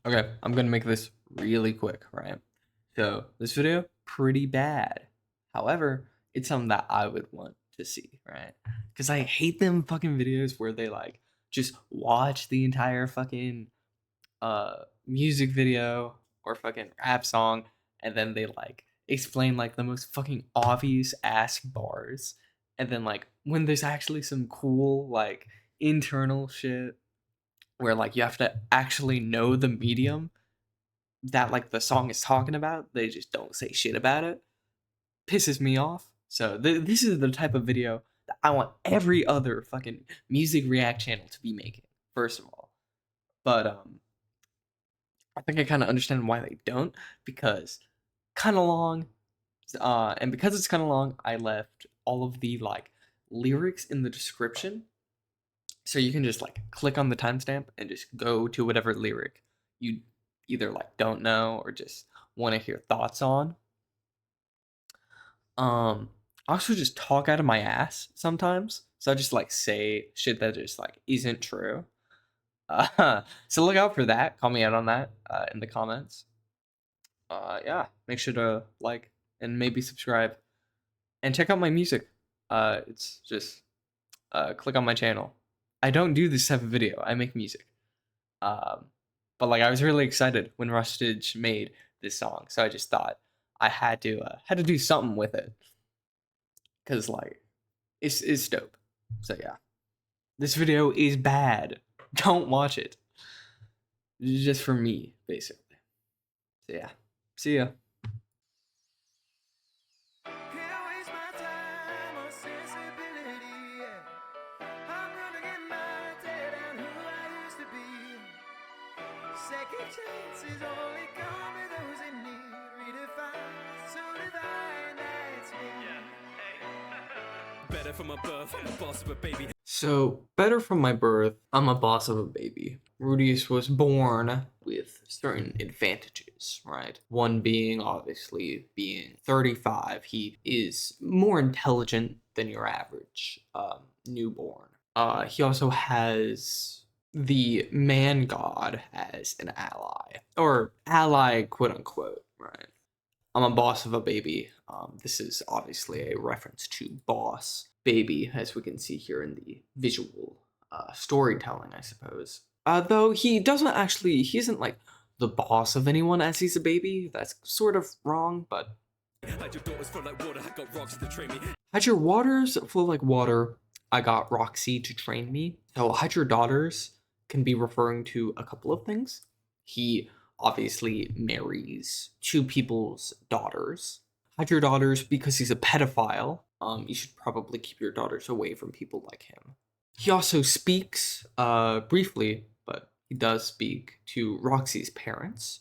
Okay, I'm gonna make this really quick, right? So this video, pretty bad. However, it's something that I would want to see, right? Because I hate them fucking videos where they like just watch the entire fucking music video or fucking rap song and then they like explain like the most fucking obvious ass bars. And then like when there's actually some cool like internal shit where like you have to actually know the medium that like the song is talking about, they just don't say shit about it. Pisses me off. So this is the type of video that I want every other fucking music react channel to be making. First of all, but I think I kind of understand why they don't because kind of long, and because it's kind of long, I left all of the like lyrics in the description, so you can just like click on the timestamp and just go to whatever lyric you either like don't know or just want to hear thoughts on. I also just talk out of my ass sometimes, so I just like say shit that just like isn't true. So look out for that. Call me out on that in the comments. Yeah, make sure to like and maybe subscribe and check out my music. It's just click on my channel. I don't do this type of video. I make music. Um, but like I was really excited when Rustage made this song, so I just thought I had to do something with it because like it's dope. So yeah, this video is bad. Don't watch it. It's just for me, basically. So yeah, see ya. Can't waste my time on sensibility. Yeah. I'm gonna get my tear down who I used to be. Second chances only come to those in need. Redefined, so divine, that's me. Better from my birth, I'm a boss of a baby. So, better from my birth, I'm a boss of a baby. RUDEUS was born with certain advantages, right? One being obviously being 35. He is more intelligent than your average newborn. He also has the man god as an ally, or ally, quote unquote, right? I'm a boss of a baby. This is obviously a reference to boss baby, as we can see here in the visual storytelling, I suppose. Though he doesn't actually, he isn't like the boss of anyone as he's a baby. That's sort of wrong, but. Had your daughters flow like water, I got rocks to train me. Had your waters flow like water, I got Roxy to train me. So, had your daughters can be referring to a couple of things. He obviously marries two people's daughters. Hide your daughters because he's a pedophile. You should probably keep your daughters away from people like him. He also speaks, briefly, but he does speak to Roxy's parents,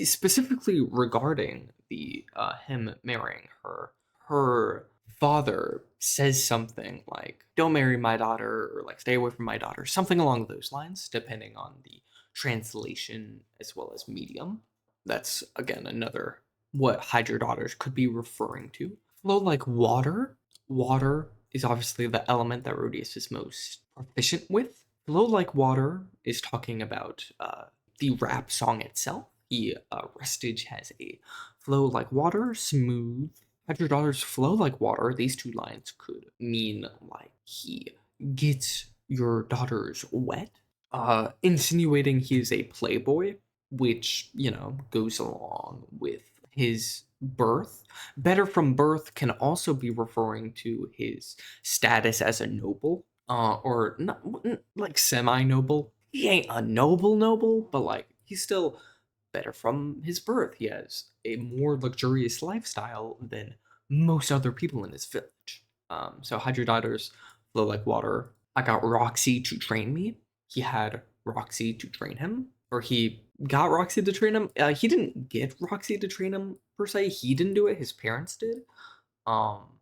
specifically regarding the him marrying her. Her father says something like, "Don't marry my daughter," or like, "Stay away from my daughter," something along those lines, depending on the translation as well as medium. That's again another what hide your daughters could be referring to. Flow like water. Water is obviously the element that RUDEUS is most proficient with. Flow like water is talking about the rap song itself. He Rustage has a flow like water, smooth. Hide your daughters flow like water. These two lines could mean like he gets your daughters wet, insinuating he is a playboy, which, you know, goes along with his birth. Better from birth can also be referring to his status as a noble, or not like semi-noble. He ain't a noble, but like he's still better from his birth. He has a more luxurious lifestyle than most other people in his village. So hide your daughters flow like water. I got Roxy to train me. He had Roxy to train him, or he got Roxy to train him. He didn't get Roxy to train him per se. He didn't do it. His parents did. Um,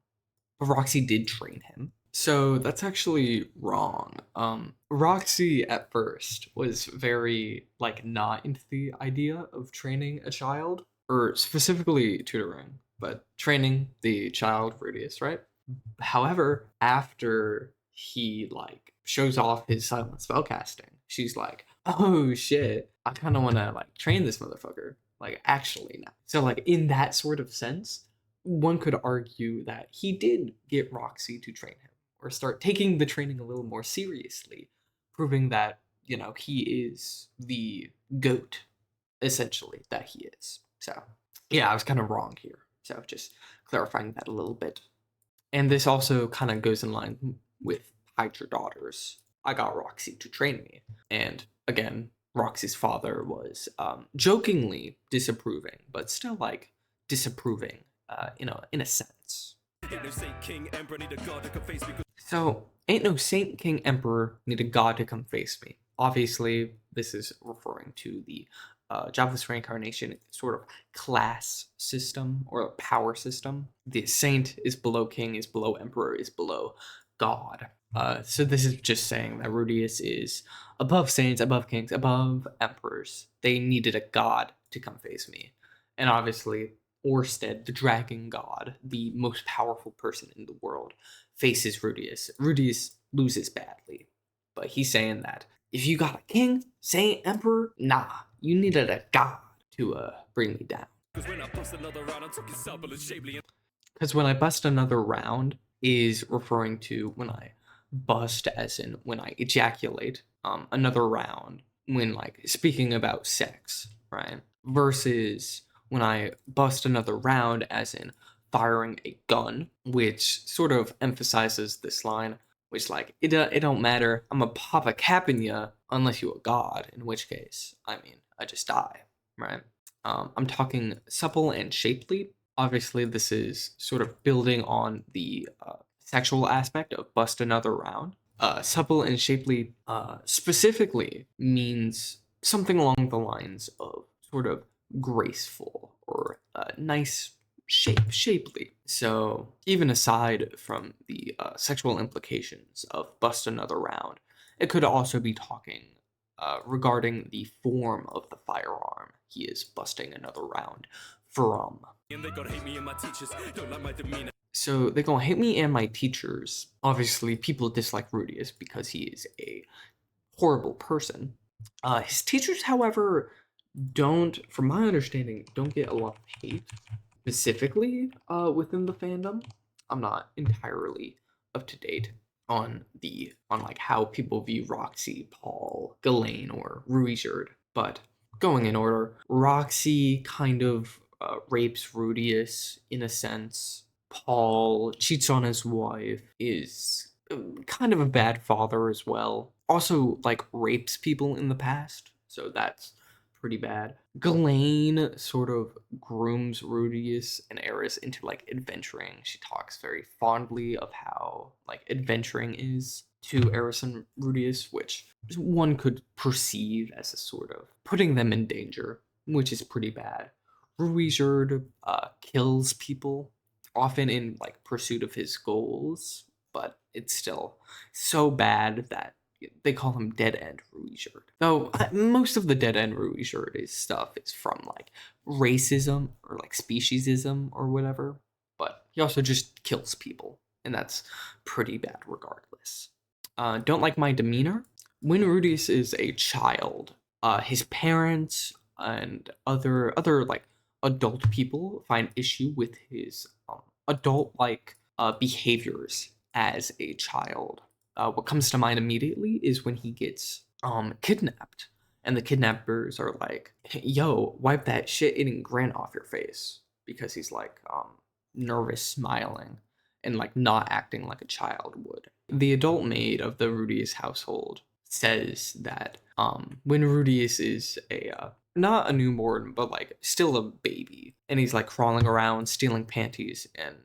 but Roxy did train him. So that's actually wrong. Roxy at first was very like not into the idea of training a child, or specifically tutoring, but training the child RUDEUS, right? However, after he like shows off his silent spellcasting, she's like, oh shit, I kind of want to like train this motherfucker, like actually now. So like in that sort of sense, one could argue that he did get Roxy to train him or start taking the training a little more seriously, proving that, he is the goat, essentially, that he is. So yeah, I was kind of wrong here. So just clarifying that a little bit. And this also kind of goes in line with Hide Your Daughters. I got Roxy to train me. And again, Roxy's father was jokingly disapproving, but still like disapproving, in a sense. Ain't no saint, king, emperor, need a god to come face me. So, ain't no saint, king, emperor, need a god to come face me. Obviously, this is referring to the Jobless Reincarnation sort of class system or power system. The saint is below king, is below emperor, is below god. So this is just saying that Rudeus is above saints, above kings, above emperors. They needed a god to come face me. And obviously, Orsted, the dragon god, the most powerful person in the world, faces Rudeus. Rudeus loses badly. But he's saying that if you got a king, saint, emperor, nah, you needed a god to bring me down. Cause when I bust another round, I'm talking supple and shapely. Because when I bust another round is referring to when I bust, as in when I ejaculate, another round, when like speaking about sex, right? Versus when I bust another round, as in firing a gun, which sort of emphasizes this line, which like it don't matter. I'm a pop a cap in ya unless you a god, in which case, I mean, I just die, right? I'm talking supple and shapely. Obviously, this is sort of building on the sexual aspect of bust another round. Supple and shapely specifically means something along the lines of sort of graceful or nice shapely. So even aside from the sexual implications of bust another round, it could also be talking regarding the form of the firearm he is busting another round from. And they gonna hate me and my teachers, don't like my demeanor. So they're gonna hate me and my teachers. Obviously, people dislike Rudeus because he is a horrible person. His teachers, however, don't, from my understanding, don't get a lot of hate specifically within the fandom. I'm not entirely up to date on like how people view Roxy, Paul, Ghislaine, or Ruijerd, but going in order, Roxy kind of rapes Rudeus in a sense. Paul cheats on his wife, is kind of a bad father as well. Also, like, rapes people in the past, so that's pretty bad. Ghislaine sort of grooms Rudeus and Eris into like adventuring. She talks very fondly of how like adventuring is to Eris and Rudeus, which one could perceive as a sort of putting them in danger, which is pretty bad. Ruijerd kills people, often in like pursuit of his goals, but it's still so bad that they call him Dead End Ruijerd. Though most of the Dead End Ruijerd stuff is from like racism or like speciesism or whatever, but he also just kills people, and that's pretty bad regardless. Don't like my demeanor? When Rudeus is a child, his parents and other like adult people find issue with his adult-like behaviors as a child. What comes to mind immediately is when he gets kidnapped, and the kidnappers are like, "Yo, wipe that shit-eating grin off your face," because he's like nervous, smiling, and like not acting like a child would. The adult maid of the Rudeus household says that when Rudeus is a not a newborn, but like still a baby, and he's like crawling around, stealing panties and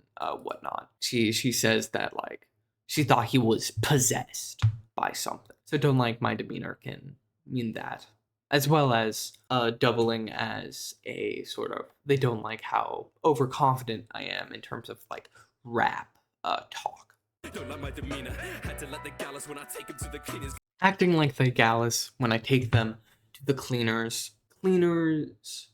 whatnot, she says that like she thought he was possessed by something. So don't like my demeanor can mean that, as well as doubling as a sort of they don't like how overconfident I am in terms of like rap talk. Don't like my demeanor, had to let the gallus when I take him to the cleaners. Acting like the gallus when I take them to the cleaners. Cleaners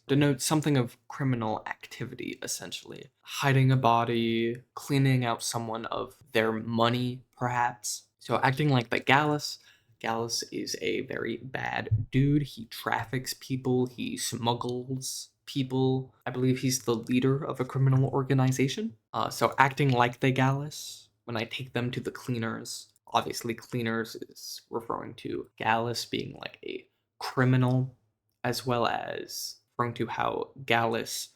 denotes something of criminal activity, essentially. Hiding a body, cleaning out someone of their money, perhaps. So acting like the gallus Gallus is a very bad dude. He traffics people, he smuggles people. I believe he's the leader of a criminal organization. So acting like the Gallus, when I take them to the cleaners, obviously cleaners is referring to Gallus being like a criminal, as well as referring to how Gallus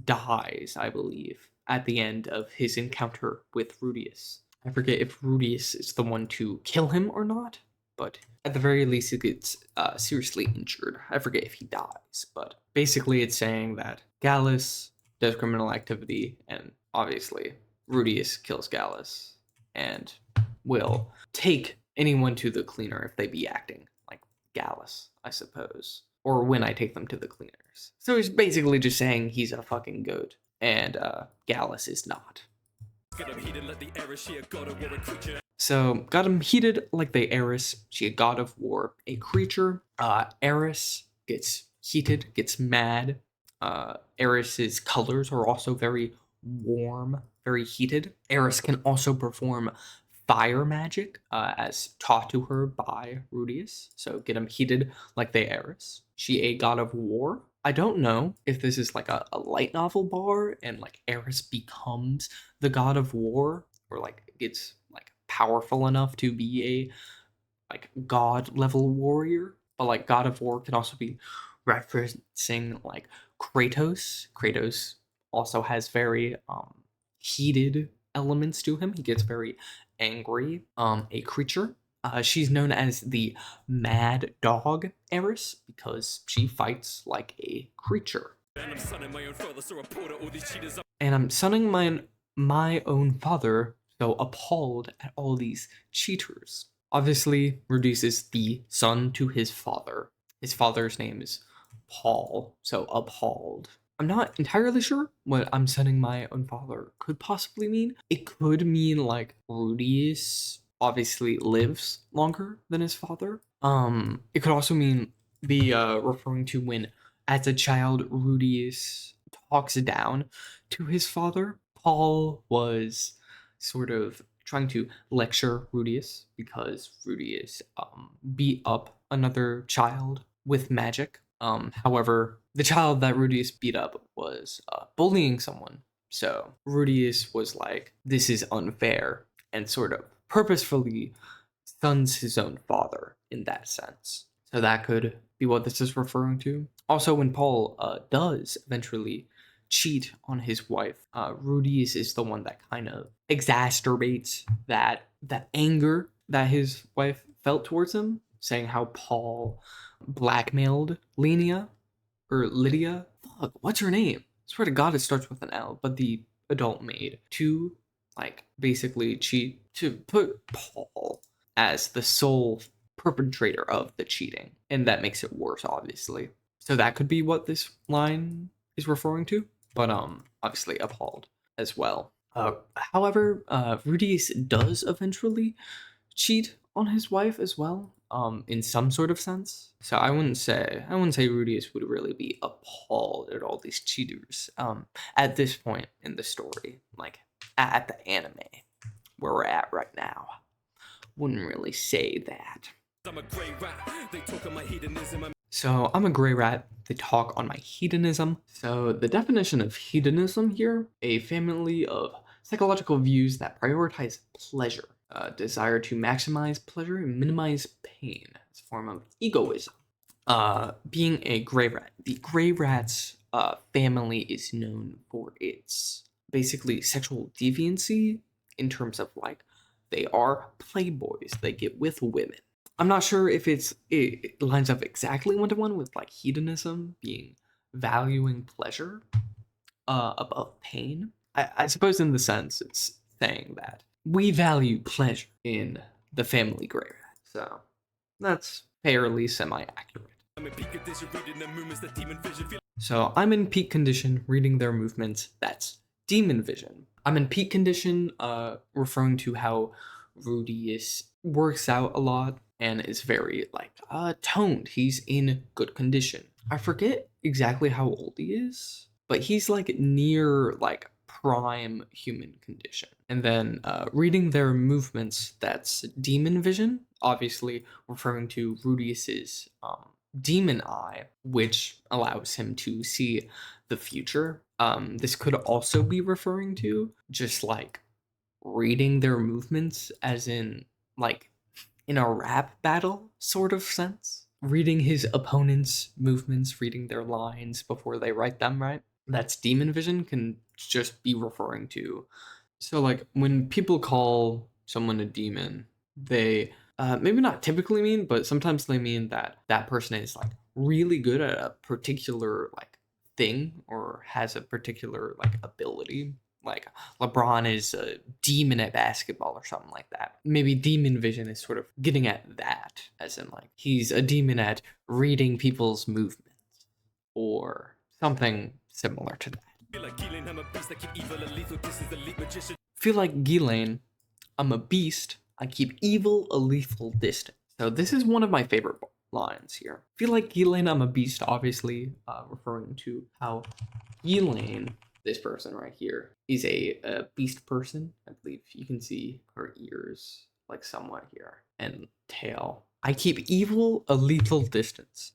dies, I believe, at the end of his encounter with Rudeus. I forget if Rudeus is the one to kill him or not, but at the very least he gets seriously injured. I forget if he dies, but basically it's saying that Gallus does criminal activity, and obviously Rudeus kills Gallus, and will take anyone to the cleaner if they be acting like Gallus, I suppose. Or when I take them to the cleaners. So he's basically just saying he's a fucking goat, and Gallus is not. So, got him heated like the Eris. She a god of war, a creature. Eris gets heated, gets mad. Eris's colors are also very warm, very heated. Eris can also perform fire magic, as taught to her by Rudeus. So get him heated like the Eris. She a god of war. I don't know if this is like a light novel bar and like Eris becomes the god of war, or like gets like powerful enough to be a like god level warrior. But like god of war can also be referencing like Kratos. Kratos also has very heated elements to him. He gets very angry. A creature. She's known as the Mad Dog Eris because she fights like a creature. And I'm sunning my own father, so appalled at all these cheaters. Obviously, Rudeus is the son to his father. His father's name is Paul, so appalled. I'm not entirely sure what I'm sunning my own father could possibly mean. It could mean like Rudeus obviously lives longer than his father. It could also mean be referring to when, as a child, Rudeus talks down to his father. Paul was sort of trying to lecture Rudeus because Rudeus beat up another child with magic. However, the child that Rudeus beat up was bullying someone. So Rudeus was like, this is unfair, and sort of purposefully shuns his own father in that sense. So that could be what this is referring to. Also, when Paul does eventually cheat on his wife, Rudeus is the one that kind of exacerbates that anger that his wife felt towards him, saying how Paul blackmailed Lydia. Fuck, what's her name? I swear to God, it starts with an L, but the adult maid, to like basically cheat, to put Paul as the sole perpetrator of the cheating, and that makes it worse, obviously. So that could be what this line is referring to, but obviously appalled as well. However, Rudeus does eventually cheat on his wife as well, in some sort of sense. So I wouldn't say Rudeus would really be appalled at all these cheaters at this point in the story, like at the anime where we're at right now. Wouldn't really say that. I'm a grey rat, they talk of my hedonism. So I'm a gray rat. They talk on my hedonism. So the definition of hedonism here, a family of psychological views that prioritize pleasure, desire to maximize pleasure and minimize pain. It's a form of egoism. Being a gray rat, the gray rat's family is known for its basically sexual deviancy in terms of like they are playboys. They get with women. I'm not sure if it lines up exactly one-to-one with like hedonism being valuing pleasure above pain. I suppose in the sense it's saying that we value pleasure in the family gray rat. So that's fairly semi-accurate. I'm in peak condition, reading the movements that demon vision feel. So I'm in peak condition, reading their movements. That's demon vision. I'm in peak condition, referring to how Rudeus works out a lot and is very like toned. He's in good condition. I forget exactly how old he is, but he's like near like prime human condition. And then reading their movements, that's demon vision, obviously referring to Rudeus's demon eye, which allows him to see the future. This could also be referring to just like reading their movements, as in like in a rap battle sort of sense. Reading his opponent's movements, reading their lines before they write them, right? That's demon vision, can just be referring to. So, like, when people call someone a demon, they maybe not typically mean, but sometimes they mean that that person is like really good at a particular like thing or has a particular like ability. Like LeBron is a demon at basketball or something like that. Maybe demon vision is sort of getting at that, as in like he's a demon at reading people's movements or something similar to that. Feel like Keelan, I'm a beast, I keep evil, a lethal distance, elite magician. Feel like Ghislaine, I'm a beast, I keep evil a lethal distance. So this is one of my favorite lines here. Feel like Ghislaine, I'm a beast, obviously referring to how Ghislaine, this person right here, is a beast person. I believe you can see her ears like somewhat here and tail. I keep evil a lethal distance.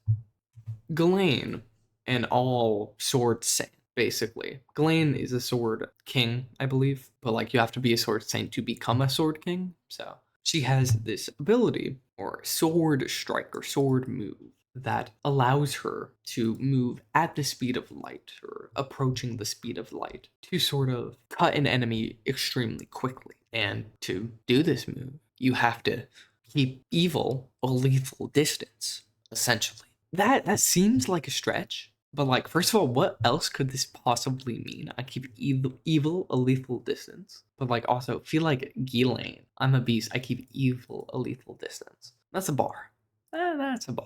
Ghislaine and all sword saint, basically. Ghislaine is a sword king, I believe, but like you have to be a sword saint to become a sword king. So she has this ability or sword strike or sword move that allows her to move at the speed of light or approaching the speed of light to sort of cut an enemy extremely quickly. And to do this move, you have to keep evil a lethal distance, essentially. That seems like a stretch, but like first of all, what else could this possibly mean? I keep evil a lethal distance, but like also feel like Ghislaine, I'm a beast, I keep evil a lethal distance. That's a bar. That's a bar.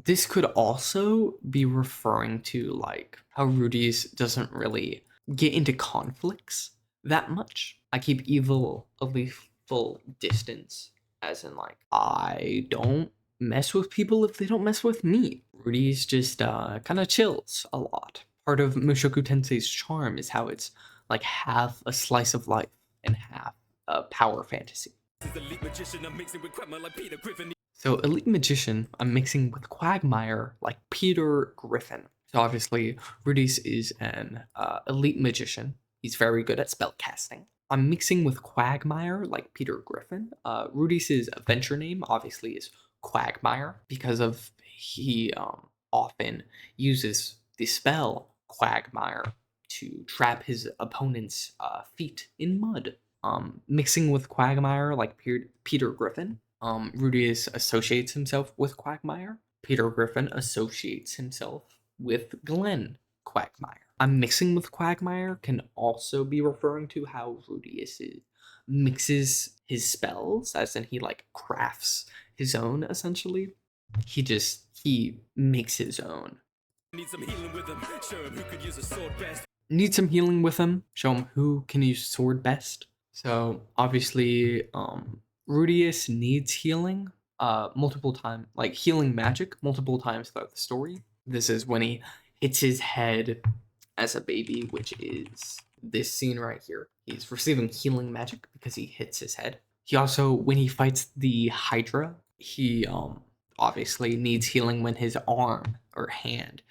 This could also be referring to like how Rudeus doesn't really get into conflicts that much. I keep evil a lethal distance, as in like I don't mess with people if they don't mess with me. Rudeus just kind of chills a lot. Part of Mushoku Tensei's charm is how it's like half a slice of life and half a power fantasy. This is elite magician, I'm mixing with Quagmire like Peter Griffin. So Elite Magician, I'm mixing with Quagmire like Peter Griffin. So obviously, Rudeus is an elite magician. He's very good at spell casting. I'm mixing with Quagmire like Peter Griffin. Rudeus's adventure name obviously is Quagmire because of he often uses the spell Quagmire to trap his opponent's feet in mud. Mixing with Quagmire like Peter Griffin. Rudeus associates himself with Quagmire. Peter Griffin associates himself with Glenn Quagmire. I'm mixing with Quagmire can also be referring to how Rudeus mixes his spells, as in he like crafts his own essentially. He makes his own. Need some healing with him, show him who could use a sword best. Need some healing with him, show him who can use sword best. So obviously, Rudeus needs healing multiple times, like healing magic multiple times throughout the story. This is when he hits his head as a baby, which is this scene right here. He's receiving healing magic because he hits his head. He also, when he fights the Hydra, he obviously needs healing when his arm or hand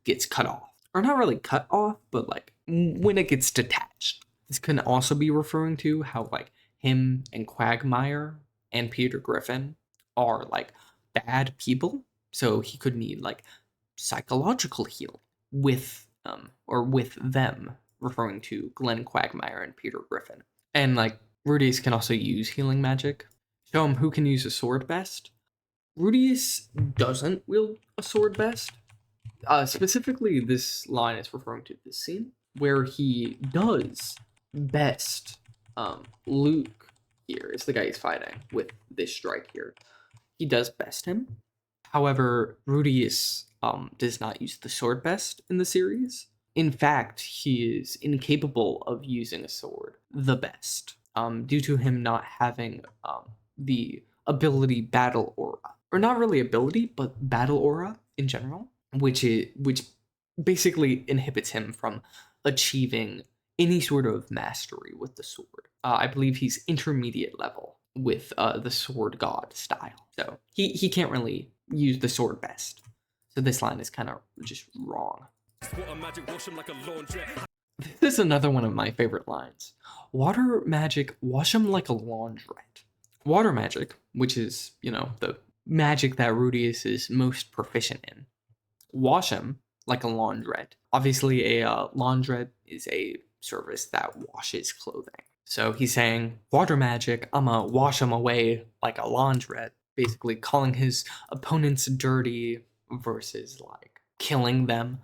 gets cut off. Or not really cut off, but like when it gets detached. This can also be referring to how like him and Quagmire and Peter Griffin are like bad people, so he could need like psychological healing with them, referring to Glenn Quagmire and Peter Griffin. And like Rudeus can also use healing magic. Show him who can use a sword best. Rudeus doesn't wield a sword best. Specifically, this line is referring to this scene where he does best. Luke here is the guy he's fighting with this strike here. He does best him. However, Rudeus does not use the sword best in the series. In fact, he is incapable of using a sword the best, due to him not having the ability Battle Aura. Or not really ability, but Battle Aura in general, which basically inhibits him from achieving any sort of mastery with the sword. I believe he's intermediate level with the sword god style. So he can't really use the sword best. So this line is kind of just wrong. What a magic, wash 'em like a laundrette. This is another one of my favorite lines. Water magic, wash 'em like a laundrette. Water magic, which is, the magic that Rudeus is most proficient in. Wash 'em like a laundrette. Obviously, a laundrette is a service that washes clothing. So he's saying, water magic, I'ma wash 'em away like a laundrette. Basically calling his opponents dirty versus like killing them.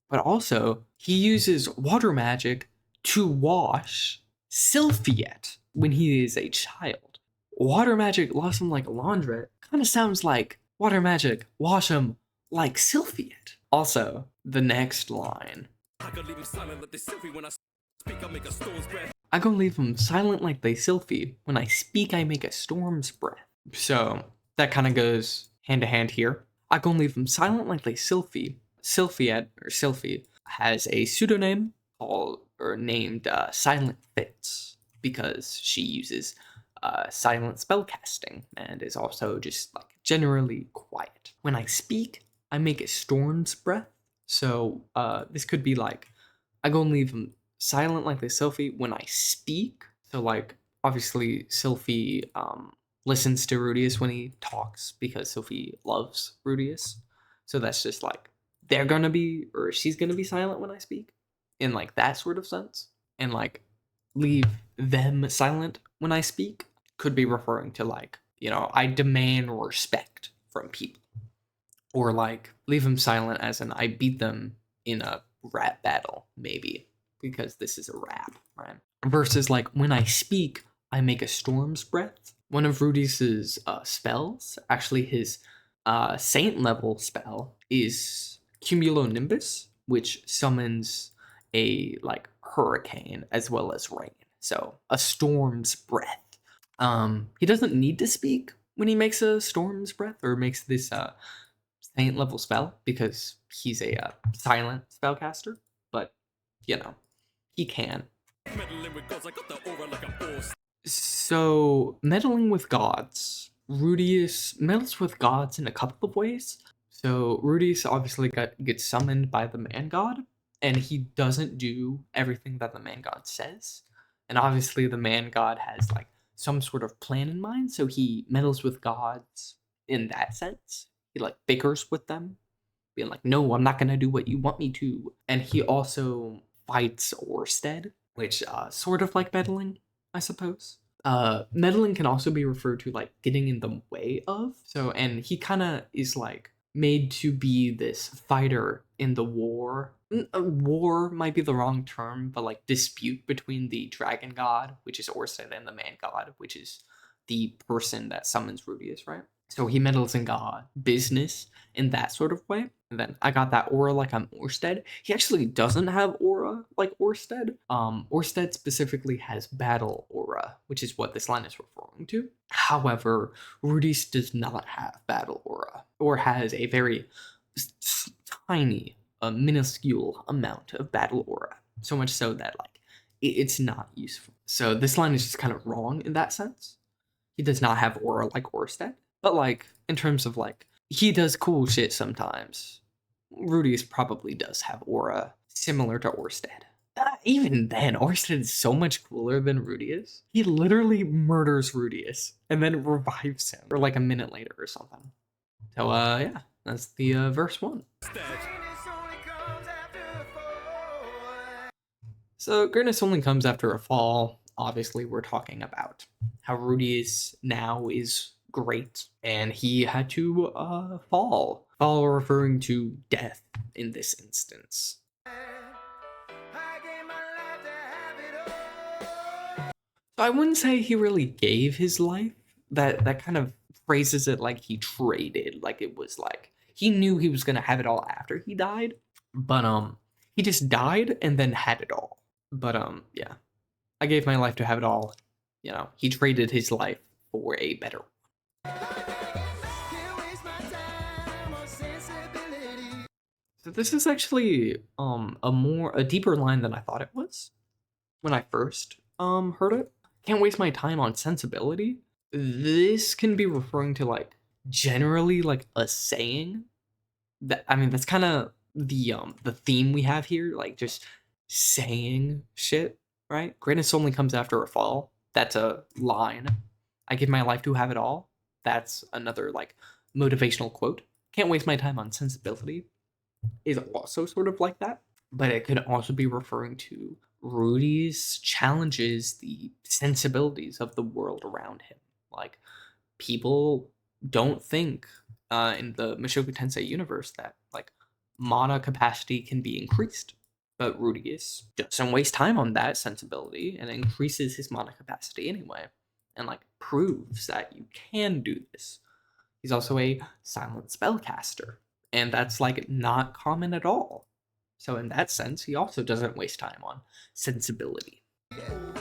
But also, he uses water magic to wash Sylphiet when he is a child. Water magic wash him like a laundrette kind of sounds like water magic wash him like Sylphiet. Also, the next line. I could leave him silent like this Sylvie when I speak, I'll make a stone's breath. I gonna leave them silent like they Sylphie. When I speak, I make a storm's breath. So that kind of goes hand to hand here. I gonna leave them silent like they Sylphie. Sylphiet or Sylphie has a pseudonym called or named Silent Fits because she uses silent spellcasting and is also just like generally quiet. When I speak, I make a storm's breath. So this could be like I gonna leave them silent like the Sylphie when I speak. So like obviously Sylphie listens to Rudeus when he talks because Sylphie loves Rudeus. So that's just like they're gonna be or she's gonna be silent when I speak in like that sort of sense. And like leave them silent when I speak could be referring to like, I demand respect from people. Or like leave them silent as in I beat them in a rap battle, maybe, because this is a rap, right? Versus like when I speak, I make a storm's breath. One of Rudeus's spells, actually his saint level spell, is Cumulonimbus, which summons a like hurricane as well as rain. So a storm's breath. He doesn't need to speak when he makes a storm's breath or makes this saint level spell because he's a silent spellcaster, but he can. Meddling with gods, I got the aura like a horse. So meddling with gods, Rudeus meddles with gods in a couple of ways. So Rudeus obviously gets summoned by the man god, and he doesn't do everything that the man god says. And obviously the man god has like some sort of plan in mind, so he meddles with gods in that sense. He like bickers with them, being like, no, I'm not gonna do what you want me to. And he also fights Orsted, which sort of like meddling, I suppose. Meddling can also be referred to like getting in the way of. So, and he kind of is like made to be this fighter in the war. War might be the wrong term, but like dispute between the dragon god, which is Orsted, and the man god, which is the person that summons Rudeus, right? So he meddles in god business in that sort of way. And then I got that aura like I'm Orsted. He actually doesn't have aura like Orsted. Orsted specifically has battle aura, which is what this line is referring to. However, Rudeus does not have battle aura, or has a very tiny, minuscule amount of battle aura. So much so that like it's not useful. So this line is just kind of wrong in that sense. He does not have aura like Orsted. But like in terms of like he does cool shit sometimes. Rudeus probably does have aura similar to Orsted. Even then, Orsted is so much cooler than Rudeus. He literally murders Rudeus and then revives him for like a minute later or something. So yeah, that's the verse 1. So greatness only comes after a fall. Obviously, we're talking about how Rudeus now is great, and he had to fall. Fall referring to death in this instance. So I wouldn't say he really gave his life. That kind of phrases it like he traded, like it was like he knew he was gonna have it all after he died, but he just died and then had it all. But yeah, I gave my life to have it all. He traded his life for a better one. So this is actually a deeper line than I thought it was. when I first heard it. Can't waste my time on sensibility. This can be referring to like generally like a saying that, I mean, that's kind of the theme we have here, like just saying shit, right? Greatness only comes after a fall. That's a line. I give my life to have it all. That's another like motivational quote. Can't waste my time on sensibility is also sort of like that, but it could also be referring to Rudy's challenges the sensibilities of the world around him. Like, people don't think in the Mushoku Tensei universe that like mana capacity can be increased, but Rudeus doesn't waste time on that sensibility and increases his mana capacity anyway, and like proves that you can do this. He's also a silent spellcaster, and that's like not common at all. So in that sense, he also doesn't waste time on sensibility. I'm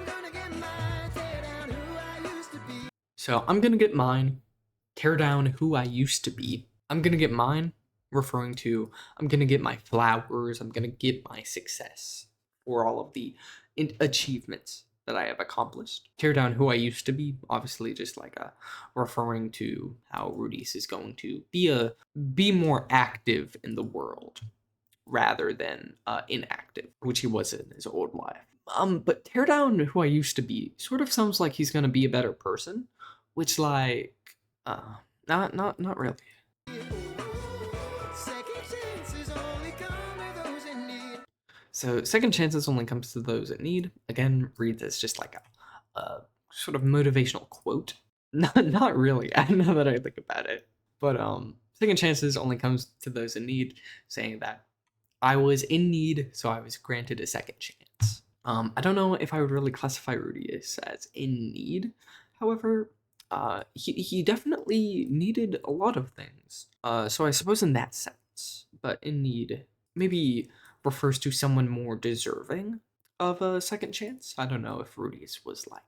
gonna get mine, tear down who I used to be. So I'm gonna get mine, tear down who I used to be. I'm gonna get mine, referring to I'm gonna get my flowers, I'm gonna get my success for all of the achievements that I have accomplished. Tear down who I used to be, obviously just like a referring to how Rudeus is going to be more active in the world rather than inactive, which he was in his old life. But tear down who I used to be sort of sounds like he's gonna be a better person, which like not really. Second chances only come to those in need. So second chances only comes to those in need. Again, reads as just like a sort of motivational quote. Not really. Now that I think about it, but second chances only comes to those in need, saying that I was in need, so I was granted a second chance. I don't know if I would really classify Rudeus as in need. However, he definitely needed a lot of things. So I suppose in that sense, but in need maybe refers to someone more deserving of a second chance. I don't know if Rudeus was like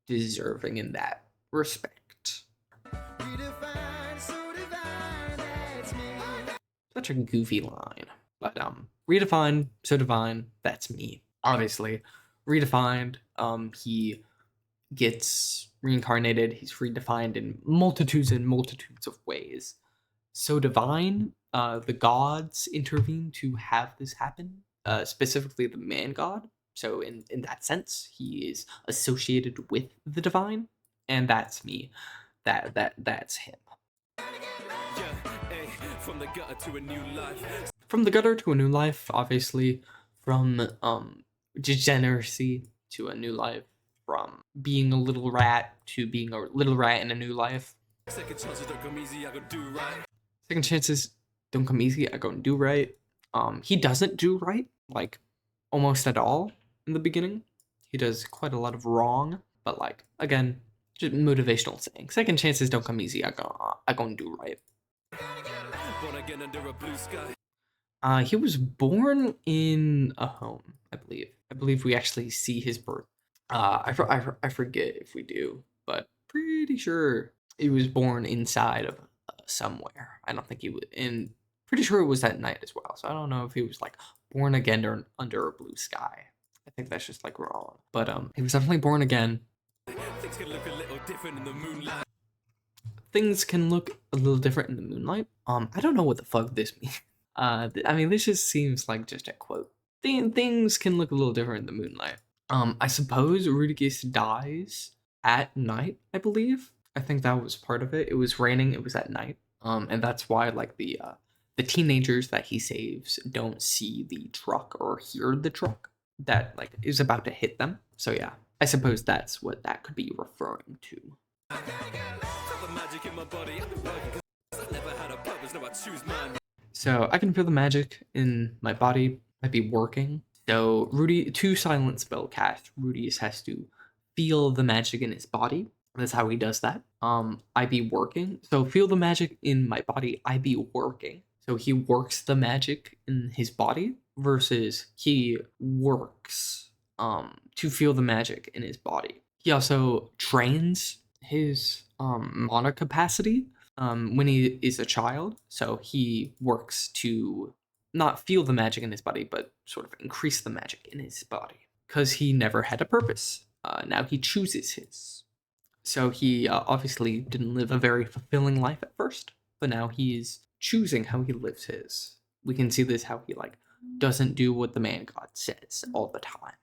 deserving in that respect. Redefined, so divine, that's me. Such a goofy line. But redefined, so divine, that's me. Obviously, redefined, he gets reincarnated, he's redefined in multitudes and multitudes of ways. So divine, the gods intervene to have this happen, specifically the man god. So in that sense, he is associated with the divine, and that's me. That's him. Yeah, hey, from the gutter to a new life. From the gutter to a new life, obviously, from degeneracy to a new life, from being a little rat to being a little rat in a new life. Second chances don't come easy, I gotta do right. Second chances don't come easy. I go and do right. He doesn't do right, like almost at all in the beginning. He does quite a lot of wrong, but like again, just motivational saying. Second chances don't come easy. I go and do right. Born again under a blue sky. He was born in a home, I believe. I believe we actually see his birth. I forget if we do, but pretty sure he was born inside of somewhere. I don't think he was in. Pretty sure it was at night as well. So I don't know if he was like born again or under a blue sky. I think that's just like wrong. But he was definitely born again. Things can look a little different in the moonlight. Things can look a little different in the moonlight. I don't know what the fuck this means. I mean, this just seems like just a quote. Things can look a little different in the moonlight. I suppose Rudiges dies at night, I believe. I think that was part of it. It was raining, it was at night. And that's why like the teenagers that he saves don't see the truck or hear the truck that like is about to hit them. So yeah, I suppose that's what that could be referring to. Feel the magic in my body, I've been working 'cause I never had a purpose, now I choose mine. So I can feel the magic in my body. I'd be working. So to silent spell cast, Rudius has to feel the magic in his body. That's how he does that. I be working. So feel the magic in my body. I be working. So he works the magic in his body versus he works to feel the magic in his body. He also trains his mana capacity when he is a child. So he works to not feel the magic in his body, but sort of increase the magic in his body. Because he never had a purpose. Now he chooses his. So he obviously didn't live a very fulfilling life at first, but now he's choosing how he lives his. We can see this how he like doesn't do what the man god says all the time.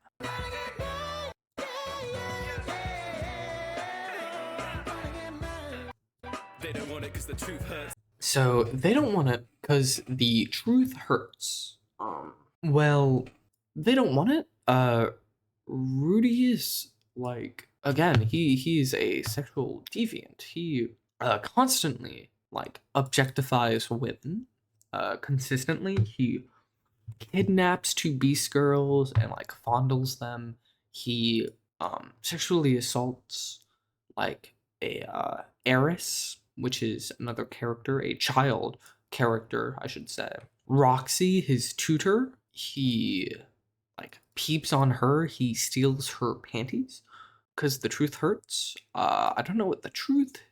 They don't want it because the truth hurts. So they don't want it because the truth hurts. Well, they don't want it. Rudy is like again, he's a sexual deviant. He constantly like objectifies women. Consistently, he kidnaps two beast girls and like fondles them. He sexually assaults like a heiress, which is another character, a child character, I should say. Roxy, his tutor, he like peeps on her. He steals her panties because the truth hurts. I don't know what the truth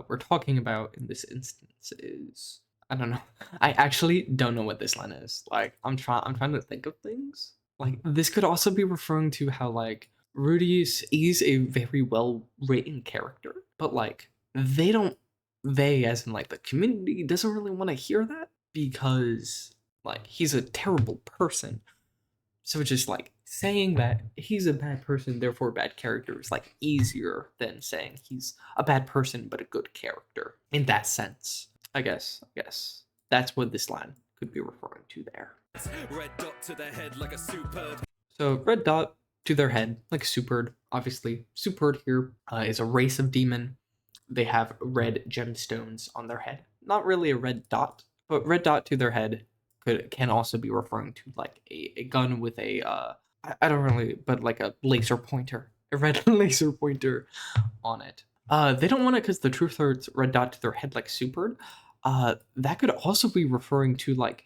we're talking about in this instance is. I don't know. I actually don't know what this line is. Like I'm trying to think of things. Like this could also be referring to how like RUDEUS is a very well written character, but like they as in like the community doesn't really want to hear that because like he's a terrible person. So just like saying that he's a bad person, therefore a bad character is like easier than saying he's a bad person but a good character in that sense. I guess that's what this line could be referring to there. Red dot to their head like a superb. So red dot to their head like Superd. Obviously, Superd here is a race of demon. They have red gemstones on their head. Not really a red dot, but red dot to their head can also be referring to like a gun with a I don't really, but like a laser pointer, a red laser pointer on it. They don't want it because the truth hurts. Red dot to their head like Superd. That could also be referring to like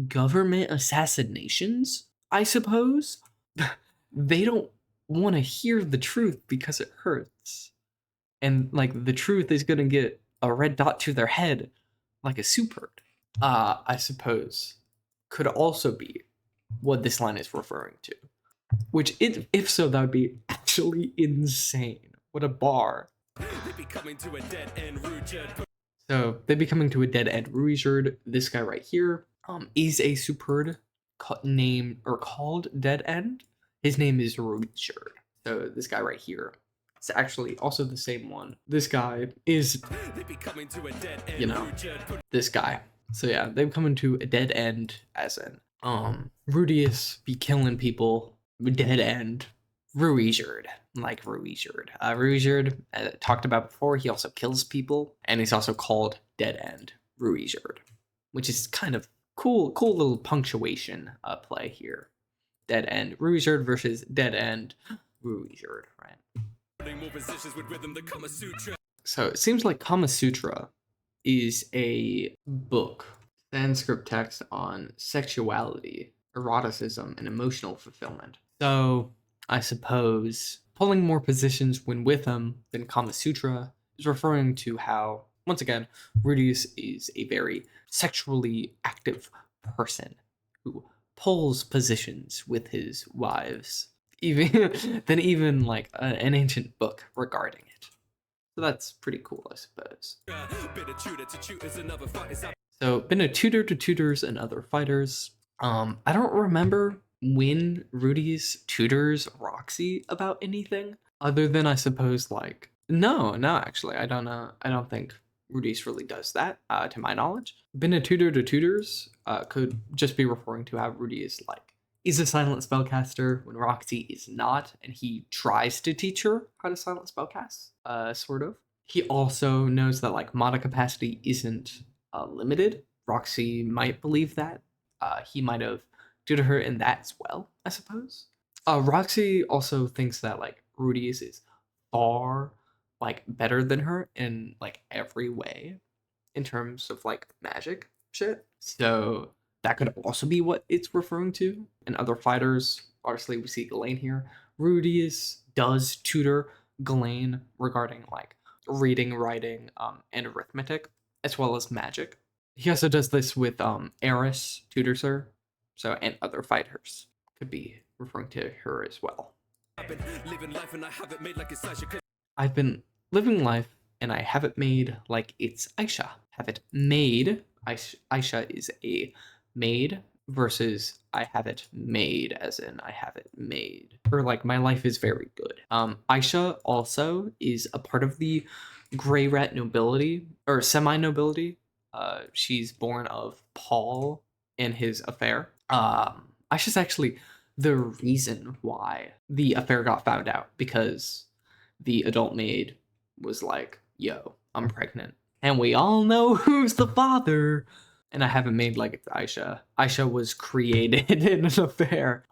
government assassinations, I suppose. They don't want to hear the truth because it hurts. And like the truth is gonna get a red dot to their head like a Superd. I suppose could also be what this line is referring to. Which if so, that would be actually insane. What a bar. They be coming to a dead end, Rude. So they be coming to a dead end. Ruijerd, this guy right here, is a Superd named or called Dead End. His name is Ruijerd. So this guy right here, it's actually also the same one. This guy is, They be coming to a dead end, you know, Rude. this guy. So yeah, they've come into a dead end, as in RUDEUS be killing people. Dead end. Ruijerd, like Ruijerd. Ruijerd, talked about before, he also kills people, and he's also called Dead End Ruijerd, which is kind of cool little punctuation play here. Dead End Ruijerd versus Dead End Ruijerd, right? Putting more positions with rhythm, the Kama Sutra. So it seems like Kama Sutra is a book, Sanskrit text on sexuality, eroticism, and emotional fulfillment. So I suppose pulling more positions when with him than Kama Sutra is referring to how, once again, RUDEUS is a very sexually active person who pulls positions with his wives, even like an ancient book regarding it. So that's pretty cool, I suppose. Been a tutor to tutors and other fighters. So been a tutor to tutors and other fighters. I don't remember when RUDEUS tutors Roxy about anything other than I suppose like no actually I don't know. I don't think RUDEUS really does that to my knowledge. Been a tutor to tutors could just be referring to how RUDEUS like is a silent spellcaster when Roxy is not, and he tries to teach her how to silent spellcast, sort of. He also knows that like mana capacity isn't limited. Roxy might believe that. He might have tutored her in that as well, I suppose. Roxy also thinks that like RUDEUS is far like better than her in like every way in terms of like magic shit. So that could also be what it's referring to. And other fighters, obviously we see Ghislaine here. RUDEUS does tutor Ghislaine regarding like reading, writing, and arithmetic, as well as magic. He also does this with Eris, Tutor, so and other fighters. Could be referring to her as well. I've been living life and I have it made like it's such a I've been living life and I have it made like it's Aisha. Have it made. Aisha is a maid versus I have it made as in I have it made. Or like my life is very good. Aisha also is a part of the GREYRAT nobility or semi-nobility. She's born of Paul and his affair. Aisha's actually the reason why the affair got found out because the adult maid was like, yo, I'm pregnant. And we all know who's the father. And I haven't made like it's Aisha. Aisha was created in an affair.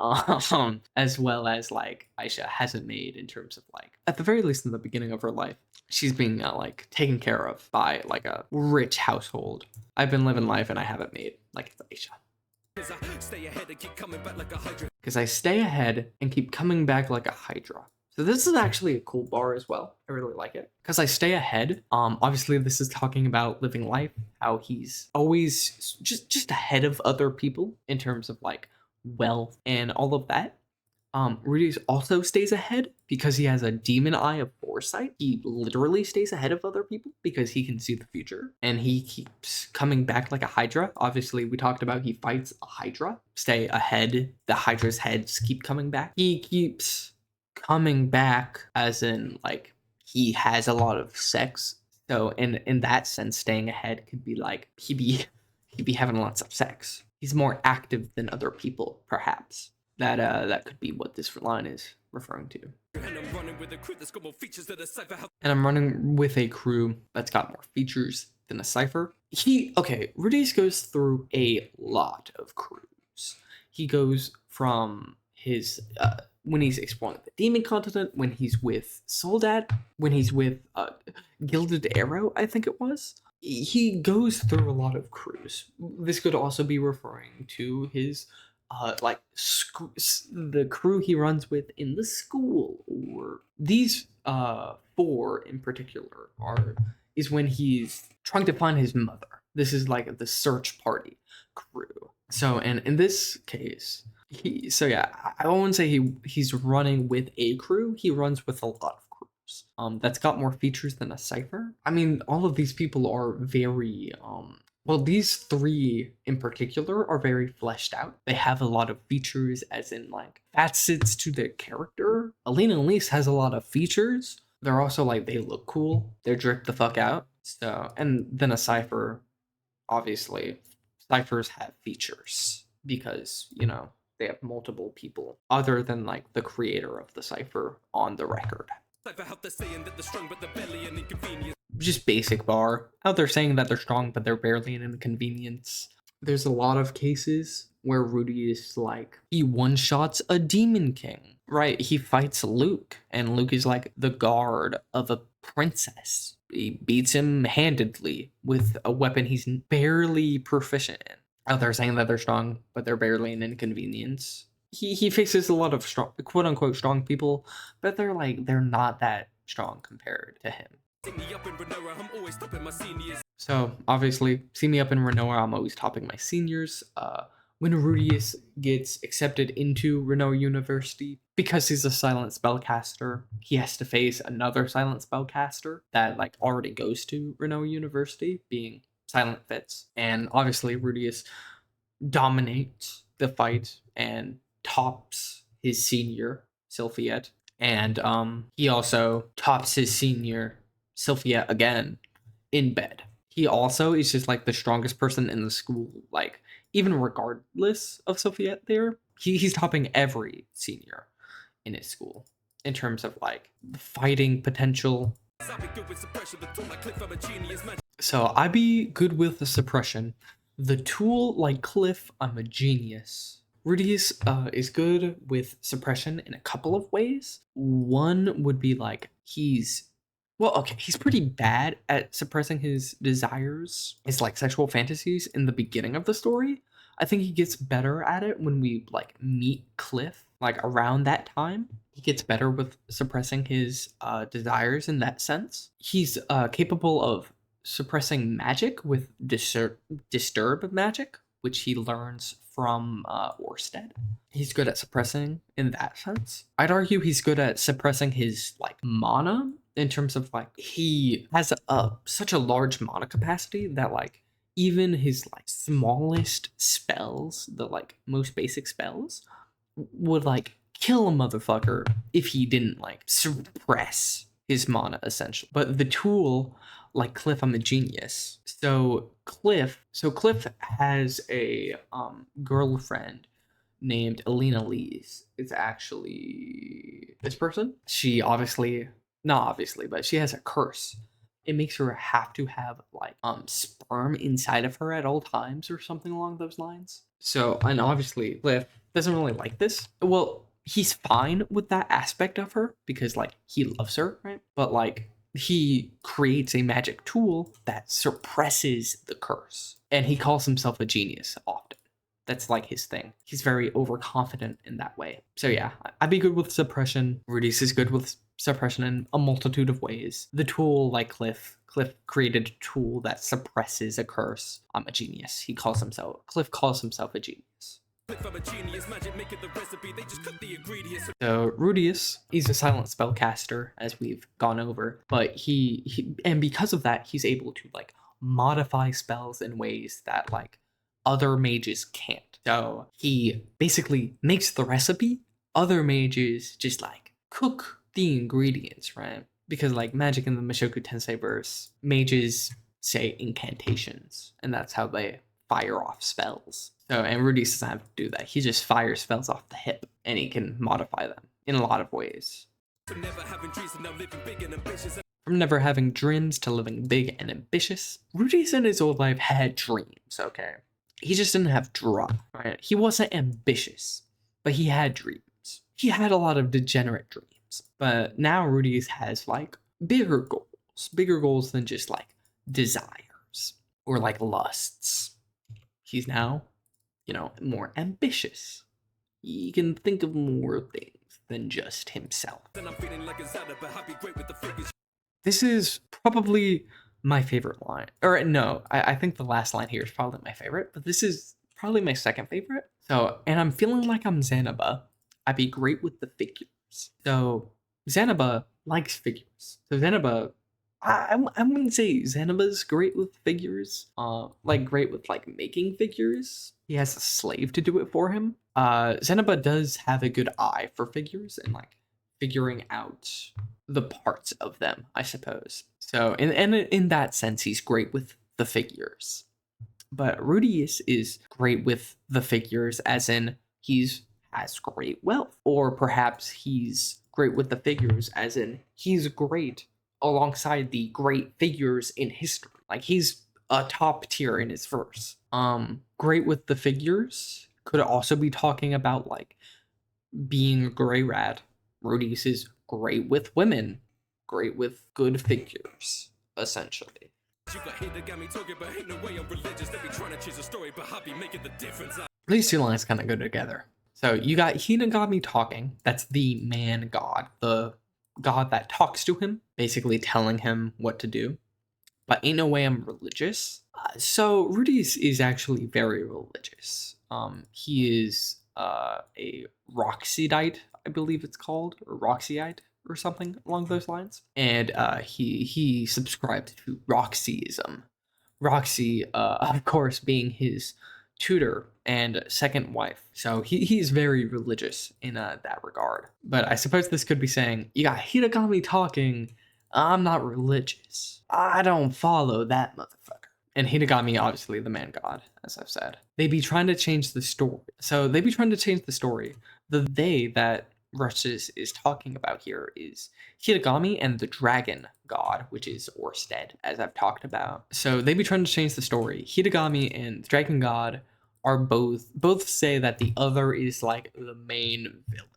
As well as like Aisha hasn't made in terms of like, at the very least in the beginning of her life, she's being like taken care of by like a rich household. I've been living life and I haven't made like it's Aisha. cause I stay ahead and keep coming back like a hydra. Because I stay ahead and keep coming back like a hydra. So this is actually a cool bar as well. I really like it. Because I stay ahead. Obviously this is talking about living life, how he's always just ahead of other people in terms of like wealth and all of that. Rudeus also stays ahead because he has a demon eye of foresight. He literally stays ahead of other people because he can see the future. And he keeps coming back like a hydra. Obviously, we talked about he fights a hydra. Stay ahead. The hydra's heads keep coming back. He keeps coming back as in like he has a lot of sex. So in that sense, staying ahead could be like he'd be having lots of sex. He's more active than other people, perhaps. That could be what this line is referring to. And I'm running with a crew that's got more features than a cipher. And I'm running with a crew that's got more features than a cipher. Rudeus goes through a lot of crews. He goes from his when he's exploring the demon continent, when he's with Soldat, when he's with Gilded Arrow, I think it was. He goes through a lot of crews. This could also be referring to his the crew he runs with in the school, or these four in particular is when he's trying to find his mother. This is like the search party crew. So, and in this case, I won't say he's running with a crew. He runs with a lot of crews. That's got more features than a cipher. I mean, all of these people are very well, these three in particular are very fleshed out. They have a lot of features, as in like facets to their character. Alina and Elise has a lot of features. They're also like they look cool. They're dripped the fuck out. So, and then a cipher, obviously, ciphers have features because they have multiple people other than like the creator of the cipher on the record. Cipher help the saying that they're strong, but they're barely an inconvenience. Just basic bar. Out there saying that they're strong, but they're barely an inconvenience. There's a lot of cases where Rudeus like he one-shots a demon king. Right, he fights Luke, and Luke is like the guard of a princess. He beats him handedly with a weapon he's barely proficient in. Out there saying that they're strong, but they're barely an inconvenience. He faces a lot of strong, quote unquote, strong people, but they're not that strong compared to him. See me up in Renoa, I'm always topping my seniors. So obviously, see me up in Renoa, I'm always topping my seniors. When Rudeus gets accepted into Renoa University, because he's a silent spellcaster, he has to face another silent spellcaster that like already goes to Renoa University, being Silent Fitz. And obviously Rudeus dominates the fight and tops his senior, Sylphiet. And he also tops his senior, Sylphiet, again in bed. He also is just like the strongest person in the school, like even regardless of Sylphiet there, he's topping every senior in his school in terms of like fighting potential. So I be good with the suppression. The tool like Cliff, I'm a genius. Rudeus is good with suppression in a couple of ways. One would be like he's pretty bad at suppressing his desires, his like sexual fantasies in the beginning of the story. I think he gets better at it when we like meet Cliff, like around that time. He gets better with suppressing his desires in that sense. He's capable of suppressing magic with disturb magic, which he learns from Orsted. He's good at suppressing in that sense. I'd argue he's good at suppressing his like mana in terms of like he has such a large mana capacity that like even his like smallest spells, the like most basic spells, would like kill a motherfucker if he didn't like suppress his mana essentially. But the tool, like Cliff, I'm a genius. So Cliff has a girlfriend named Alina Lees. It's actually this person. She obviously, not obviously, but she has a curse. It makes her have to have like sperm inside of her at all times or something along those lines. So, and obviously Cliff doesn't really like this. Well, he's fine with that aspect of her because like he loves her, right? But like he creates a magic tool that suppresses the curse, and he calls himself a genius often. That's like his thing. He's very overconfident in that way. So yeah, I'd be good with suppression. Rudeus is good with suppression in a multitude of ways. The tool, like Cliff created a tool that suppresses a curse. I'm a genius. Cliff calls himself a genius. So Rudeus, he's a silent spellcaster, as we've gone over, but he and because of that, he's able to like modify spells in ways that like other mages can't. So he basically makes the recipe. Other mages just like cook the ingredients, right? Because like magic in the Mushoku Tensei verse, mages say incantations, and that's how they fire off spells. So, and Rudeus doesn't have to do that. He just fires spells off the hip, and he can modify them in a lot of ways. From never having dreams to living big and ambitious, Rudeus in his old life had dreams, okay? He just didn't have drive, right? He wasn't ambitious, but he had dreams. He had a lot of degenerate dreams. But now Rudeus has like bigger goals than just like desires or like lusts. He's now, more ambitious. He can think of more things than just himself. This is probably my favorite line. Or no, I think the last line here is probably my favorite, but this is probably my second favorite. So, and I'm feeling like I'm Xanaba. I'd be great with the figures. So, Xanaba likes figures. So, Xanaba, I wouldn't say Xanaba's great with figures. Like great with like making figures. He has a slave to do it for him. Xanaba does have a good eye for figures and like figuring out the parts of them, I suppose. So in that sense, he's great with the figures. But Rudeus is great with the figures, as in has great wealth, or perhaps he's great with the figures, as in he's great alongside the great figures in history. Like he's a top tier in his verse. Great with the figures could also be talking about like being a GREYRAT. Rudeus is great with women, great with good figures, essentially. These two lines kind of go together. So you got Hinagami talking, that's the man god, the god that talks to him, basically telling him what to do. But ain't no way I'm religious. So Rudeus is actually very religious. He is a Roxydite, I believe it's called, or Roxyite, or something along those lines. And he subscribed to Roxyism. Roxy, of course, being his tutor and second wife. So he's very religious in that regard. But I suppose this could be saying, you got Hinagami talking, I'm not religious. I don't follow that motherfucker. And Hinagami, obviously, the man god, as I've said. They be trying to change the story. So they be trying to change the story. The they that RUSTAGE is talking about here is Hinagami and the dragon god, which is Orsted, as I've talked about. So they be trying to change the story. Hinagami and the dragon god are both say that the other is like the main villain,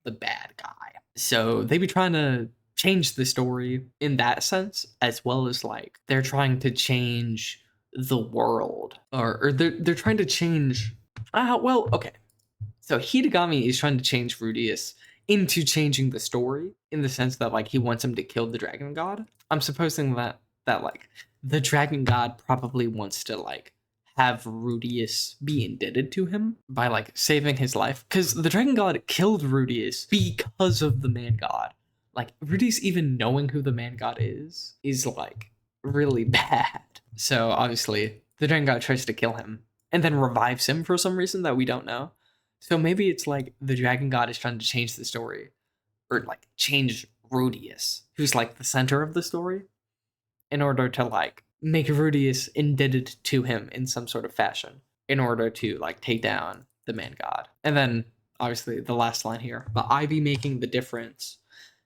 the bad guy. So they be trying to change the story in that sense, as well as like they're trying to change the world, or they're trying to change. Okay. So Hinagami is trying to change Rudeus into changing the story in the sense that like he wants him to kill the dragon god. I'm supposing that like the dragon god probably wants to like have Rudeus be indebted to him by like saving his life, because the dragon god killed Rudeus because of the man god. Like Rudeus even knowing who the man god is like really bad. So obviously the dragon god tries to kill him and then revives him for some reason that we don't know. So maybe it's like the dragon god is trying to change the story, or like change Rudeus, who's like the center of the story, in order to like make Rudeus indebted to him in some sort of fashion in order to like take down the man god. And then obviously the last line here, but I be making the difference,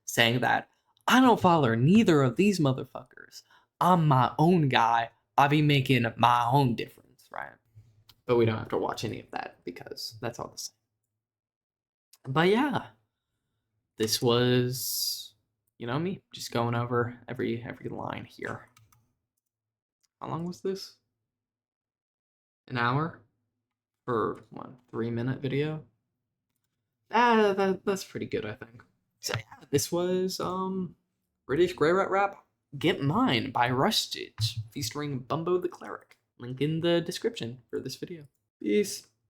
saying that I don't follow neither of these motherfuckers. I'm my own guy. I be making my own difference, right? But we don't have to watch any of that because that's all the same. But yeah, this was, me just going over every line here. How long was this? An hour for what? 3-minute video. That's pretty good, I think. So yeah, this was British GREYRAT rap. Get Mine by RUSTAGE, featuring BumboTheCleric. Link in the description for this video. Peace.